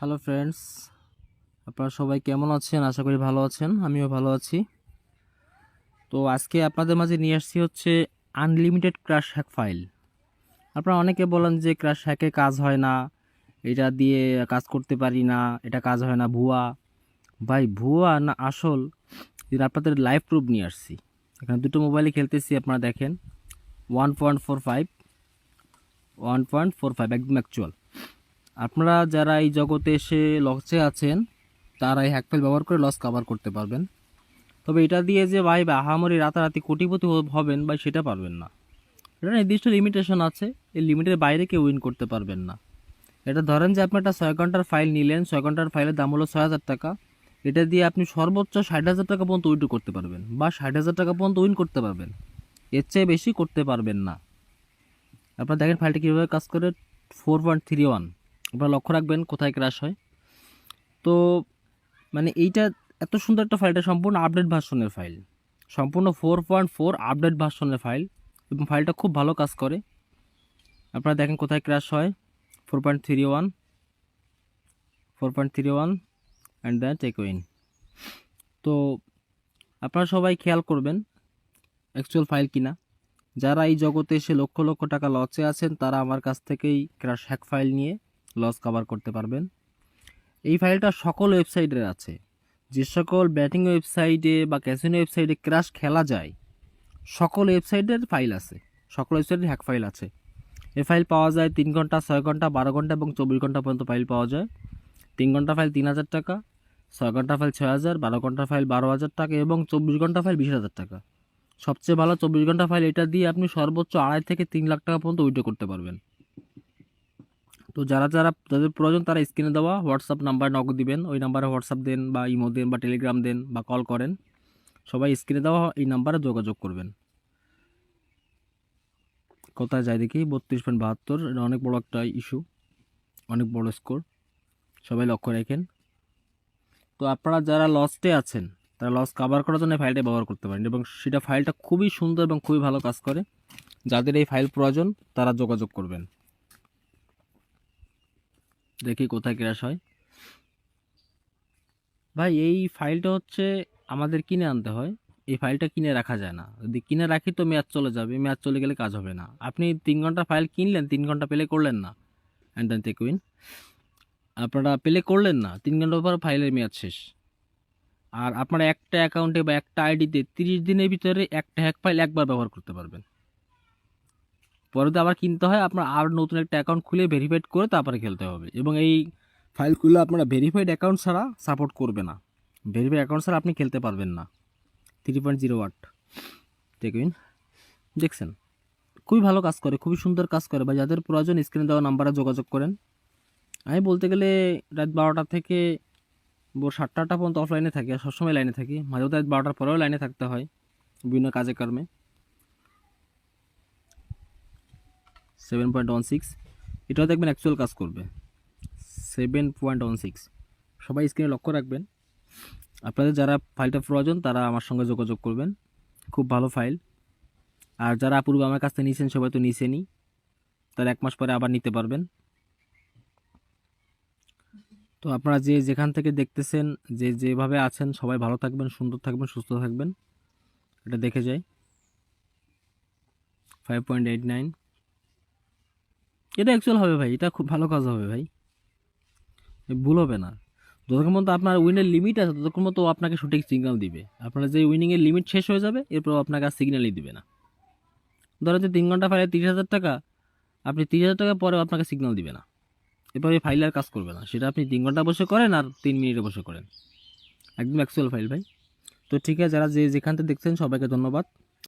Hello friends, আপনারা সবাই কেমন আছেন? আশা করি ভালো আছেন। আমিও ভালো আছি। তো আজকে আপনাদের মাঝে নিয়ে আসছি হচ্ছে আনলিমিটেড ক্র্যাশ হ্যাক ফাইল। আপনারা অনেকে বলেন যে ক্র্যাশ হ্যাকে কাজ হয় না, এটা দিয়ে কাজ করতে পারি না, এটা কাজ হয় না, ভুয়া। ভাই ভুয়া না আসল, এটা আপনাদের লাইভ প্রুফ নিয়ে আসছি। এখানে দুটো মোবাইলে খেলতেছি, আপনারা দেখেন। 1.45, 1.45 একদম অ্যাকচুয়াল। আপনারা যারা এই জগতে এসে লসে আছেন তারা এই হ্যাক ফাইল ব্যবহার করে লস কভার করতে পারবেন। তবে এটা দিয়ে যে ভাই আহামরি রাতারাতি কোটিপতি হবেন ভাই, সেটা পারবেন না। এটা নির্দিষ্ট লিমিটেশন আছে, এই লিমিটের বাইরে কেউ উইন করতে পারবেন না। এটা ধরেন যে আপনি একটা 6 ঘন্টার ফাইল নিলেন, 6 ঘন্টার ফাইলের দাম হলো 6,000 টাকা। এটা দিয়ে আপনি সর্বোচ্চ 60,000 টাকা পর্যন্ত উইন করতে পারবেন, বা 60,000 টাকা পর্যন্ত উইন করতে পারবেন। এর চেয়ে বেশি করতে পারবেন না। আপনারা দেখেন ফাইলটা কীভাবে কাজ করে। 4.31, আপনারা লক্ষ্য রাখবেন কোথায় ক্র্যাশ হয়। তো মানে এইটা এত সুন্দর একটা ফাইলটা সম্পূর্ণ আপডেট ভার্সনের ফাইল, সম্পূর্ণ 4.4 আপডেট ভার্সনের ফাইল, এবং ফাইলটা খুব ভালো কাজ করে। আপনারা দেখেন কোথায় ক্র্যাশ হয়। 4.31, 4.31 অ্যান্ড দ্য টেক উইন। তো আপনারা সবাই খেয়াল করবেন অ্যাকচুয়াল ফাইল কিনা। যারা এই জগতে এসে লক্ষ লক্ষ টাকা লসে আছেন তারা আমার কাছ থেকেই ক্র্যাশ হ্যাক ফাইল নিয়ে লস কভার করতে পারবেন। এই ফাইলটা সকল ওয়েবসাইটের আছে। যে সকল ব্যাটিং ওয়েবসাইটে বা ক্যাসিনো ওয়েবসাইটে ক্র্যাশ খেলা যায় সকল ওয়েবসাইটের ফাইল আছে, সকল ওয়েবসাইটের হ্যাক ফাইল আছে। এই ফাইল পাওয়া যায় 3 ঘন্টা, 6 ঘন্টা, 12 ঘন্টা এবং 24 ঘন্টা পর্যন্ত ফাইল পাওয়া যায়। 3 ঘন্টা ফাইল 3,000 টাকা, 6 ঘন্টা ফাইল 6,000, 12 ঘন্টা ফাইল 12,000 টাকা এবং 24 ঘন্টা ফাইল 20,000 টাকা। সবচেয়ে ভালো 24 ঘন্টা ফাইল, এটা দিয়ে আপনি সর্বোচ্চ 2.5 থেকে 3 লাখ টাকা পর্যন্ত উইথড্র করতে পারবেন। তো যারা যারা যাদের প্রয়োজন তারা স্ক্রিনে দেওয়া হোয়াটসঅ্যাপ নাম্বার নগদ দিবেন, ওই নাম্বারে হোয়াটসঅ্যাপ দেন বা ইমো দেন বা টেলিগ্রাম দেন বা কল করেন। সবাই স্ক্রিনে দেওয়া এই নাম্বারে যোগাযোগ করবেন। কোথায় যায় দেখি 32.72, এটা অনেক বড় একটা ইস্যু, অনেক বড় স্কোর, সবাই লক্ষ্য রাখেন। তো আপনারা যারা লসটে আছেন তারা লস কভার করার জন্য ফাইলটা ব্যবহার করতে পারেন, এবং সেটা ফাইলটা খুবই সুন্দর এবং খুবই ভালো কাজ করে। যাদের এই ফাইল প্রয়োজন তারা যোগাযোগ করবেন। দেখি কোথায় ক্র্যাশ হয়। ভাই এই ফাইলটা হচ্ছে আমাদের কিনে আনতে হয়, এই ফাইলটা কিনে রাখা যায় না। যদি কিনে রাখি তো মেয়াদ চলে যাবে, মেয়াদ চলে গেলে কাজ হবে না। আপনি 3 ঘন্টা ফাইল কিনলেন, 3 ঘন্টা প্লে করলেন না, অ্যান্ড দেন টেক উইন। আপনারা প্লে করলেন না, 3 ঘন্টা পর ফাইলের মেয়াদ শেষ। আর আপনার একটা অ্যাকাউন্টে বা একটা আইডিতে 30 দিনের ভিতরে একটা হ্যাক ফাইল একবার ব্যবহার করতে পারবেন। পরে তো আবার কিনতে হয়, আপনার আর নতুন একটা অ্যাকাউন্ট খুলে ভেরিফাইড করে তারপরে খেলতে হবে। এবং এই ফাইলগুলো আপনারা ভেরিফাইড অ্যাকাউন্ট ছাড়া সাপোর্ট করবে না। ভেরিফাইড অ্যাকাউন্ট ছাড়া আপনি খেলতে পারবেন না। 3.08 টেক উইন, দেখছেন খুবই ভালো কাজ করে, খুবই সুন্দর কাজ করে। বা যাদের প্রয়োজন স্ক্রিনে দেওয়া নাম্বারে যোগাযোগ করেন। আমি বলতে গেলে রাত 12টা থেকে ভোর 7টা পর্যন্ত অফলাইনে থাকি, আর সবসময় লাইনে থাকি। মাঝে মধ্যে রাত 12টার পরেও লাইনে থাকতে হয় বিভিন্ন কাজে কর্মে। 7.16, এটাও দেখবেন অ্যাকচুয়াল কাজ করবে। 7.16, সবাই স্ক্রিনে লক্ষ্য রাখবেন। আপনাদের যারা ফাইলটা প্রয়োজন তারা আমার সঙ্গে যোগাযোগ করবেন, খুব ভালো ফাইল। আর যারা পূর্বে আমার কাছ থেকে নিয়েছেন সবাই তো নিছেনই, তার 1 মাস পরে আবার নিতে পারবেন। তো আপনারা যে যেখান থেকে দেখতেছেন, যে যেভাবে আছেন, সবাই ভালো থাকবেন, সুন্দর থাকবেন, সুস্থ থাকবেন। এটা দেখে যাই 5.89, এটা অ্যাকচুয়াল হবে ভাই, এটা খুব ভালো কাজ হবে ভাই, ভুল হবে না। যতক্ষণ পর্যন্ত আপনার উইনের লিমিট আছে ততক্ষণ মতো আপনাকে সঠিক সিগন্যাল দিবে। আপনার যে উইনিংয়ের লিমিট শেষ হয়ে যাবে এরপর আপনাকে আর সিগন্যালই দিবে না। ধরো যে 3 ঘন্টা ফাইলে 30,000 টাকা, আপনি 30,000 টাকা পরেও আপনাকে সিগন্যাল দিবে না। এরপর এই ফাইল আর কাজ করবে না, সেটা আপনি 3 ঘন্টা বসে করেন আর 3 মিনিটে বসে করেন। একদম অ্যাকচুয়াল ফাইল ভাই। তো ঠিক আছে, যারা যে যেখান থেকে দেখছেন সবাইকে ধন্যবাদ।